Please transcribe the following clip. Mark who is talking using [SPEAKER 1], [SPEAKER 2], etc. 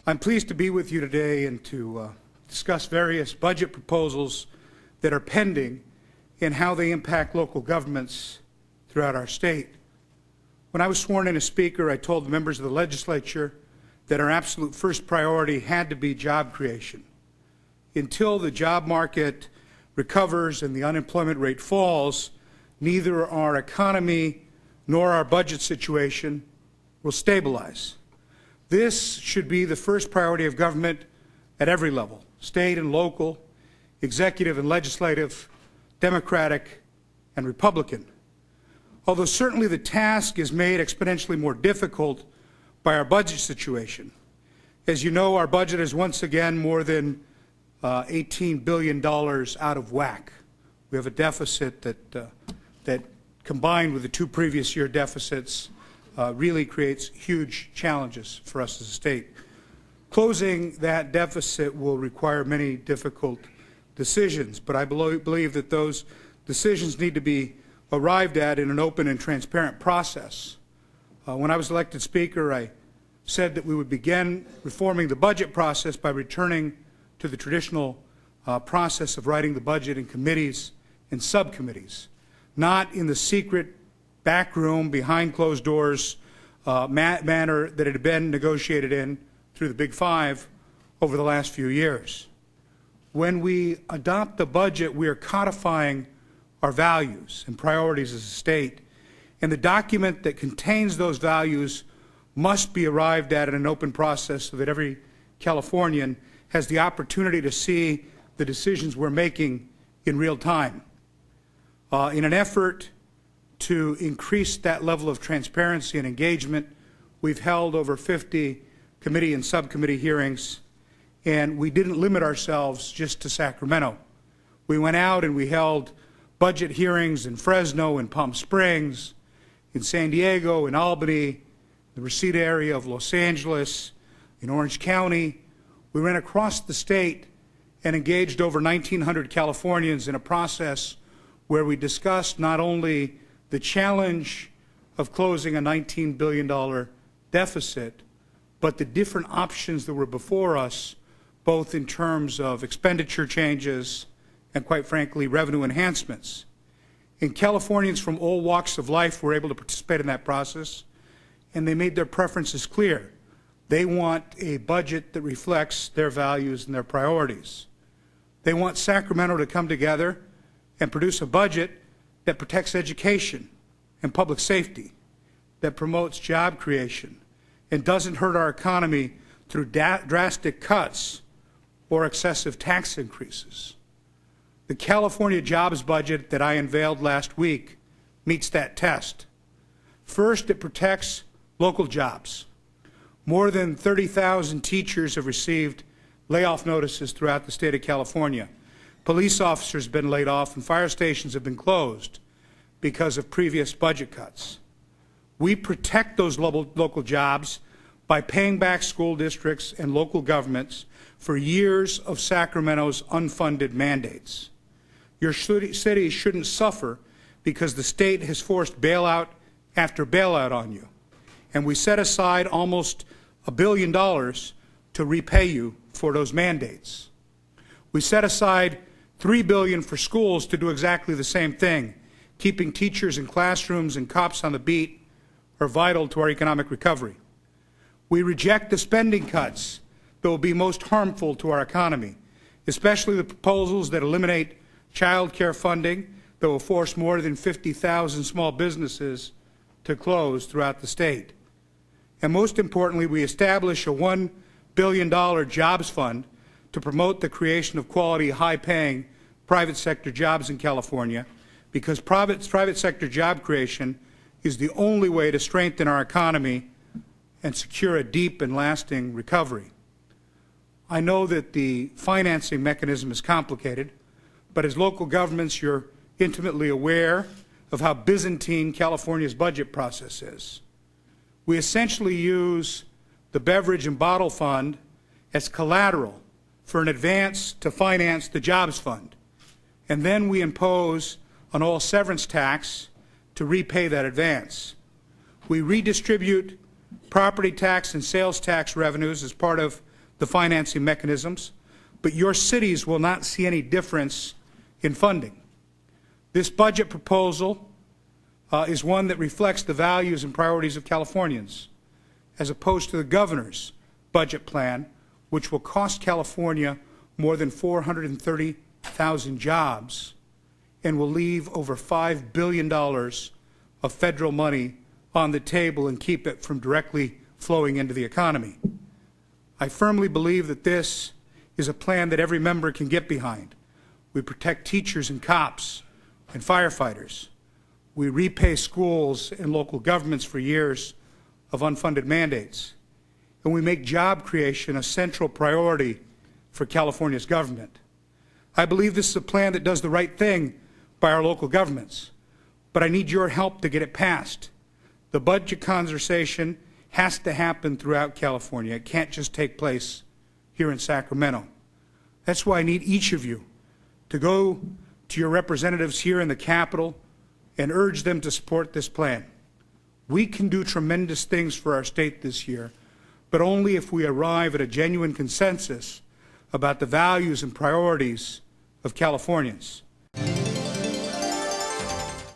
[SPEAKER 1] I'm pleased to be with you today and to discuss various budget proposals that are pending and how they impact local governments throughout our state. When I was sworn in as Speaker, I told the members of the legislature that our absolute first priority had to be job creation. Until the job market recovers and the unemployment rate falls, neither our economy nor our budget situation will stabilize. This should be the first priority of government at every level, state and local, executive and legislative, Democratic and Republican. Although certainly the task is made exponentially more difficult by our budget situation. As you know, our budget is once again more than $18 billion out of whack. We have a deficit that combined with the two previous year deficits really creates huge challenges for us as a state. Closing that deficit will require many difficult decisions, but I believe that those decisions need to be arrived at in an open and transparent process. When I was elected Speaker, I said that we would begin reforming the budget process by returning to the traditional process of writing the budget in committees and subcommittees, not in the secret back room, behind closed doors manner that it had been negotiated in through the Big Five over the last few years. When we adopt the budget, we are codifying our values and priorities as a state, and the document that contains those values must be arrived at in an open process so that every Californian has the opportunity to see the decisions we're making in real time. In an effort to increase that level of transparency and engagement, we've held over 50 committee and subcommittee hearings, and we didn't limit ourselves just to Sacramento. We went out and we held budget hearings in Fresno, in Palm Springs, in San Diego, in Albany, the Reseda area of Los Angeles, in Orange County. We ran across the state and engaged over 1,900 Californians in a process where we discussed not only the challenge of closing a $19 billion deficit, but the different options that were before us, both in terms of expenditure changes and, quite frankly, revenue enhancements. And Californians from all walks of life were able to participate in that process, and they made their preferences clear. They want a budget that reflects their values and their priorities. They want Sacramento to come together and produce a budget that protects education and public safety, that promotes job creation, and doesn't hurt our economy through drastic cuts or excessive tax increases. The California jobs budget that I unveiled last week meets that test. First, it protects local jobs. More than 30,000 teachers have received layoff notices throughout the state of California. Police officers have been laid off and fire stations have been closed because of previous budget cuts. We protect those local jobs by paying back school districts and local governments for years of Sacramento's unfunded mandates. Your city shouldn't suffer because the state has forced bailout after bailout on you. And we set aside almost $1 billion to repay you for those mandates. We set aside $3 billion for schools to do exactly the same thing. Keeping teachers in classrooms and cops on the beat are vital to our economic recovery. We reject the spending cuts that will be most harmful to our economy, especially the proposals that eliminate child care funding that will force more than 50,000 small businesses to close throughout the state. And most importantly, we establish a $1 billion jobs fund to promote the creation of quality, high-paying private sector jobs in California, because private sector job creation is the only way to strengthen our economy and secure a deep and lasting recovery. I know that the financing mechanism is complicated, but as local governments, you're intimately aware of how Byzantine California's budget process is. We essentially use the beverage and bottle fund as collateral for an advance to finance the jobs fund. And then we impose an all severance tax to repay that advance. We redistribute property tax and sales tax revenues as part of the financing mechanisms, but your cities will not see any difference in funding. This budget proposal is one that reflects the values and priorities of Californians, as opposed to the governor's budget plan, which will cost California more than 430,000 jobs and will leave over $5 billion of federal money on the table and keep it from directly flowing into the economy. I firmly believe that this is a plan that every member can get behind. We protect teachers and cops and firefighters. We repay schools and local governments for years of unfunded mandates. And we make job creation a central priority for California's government. I believe this is a plan that does the right thing by our local governments, but I need your help to get it passed. The budget conversation has to happen throughout California. It can't just take place here in Sacramento. That's why I need each of you to go to your representatives here in the Capitol and urge them to support this plan. We can do tremendous things for our state this year, but only if we arrive at a genuine consensus about the values and priorities of Californians.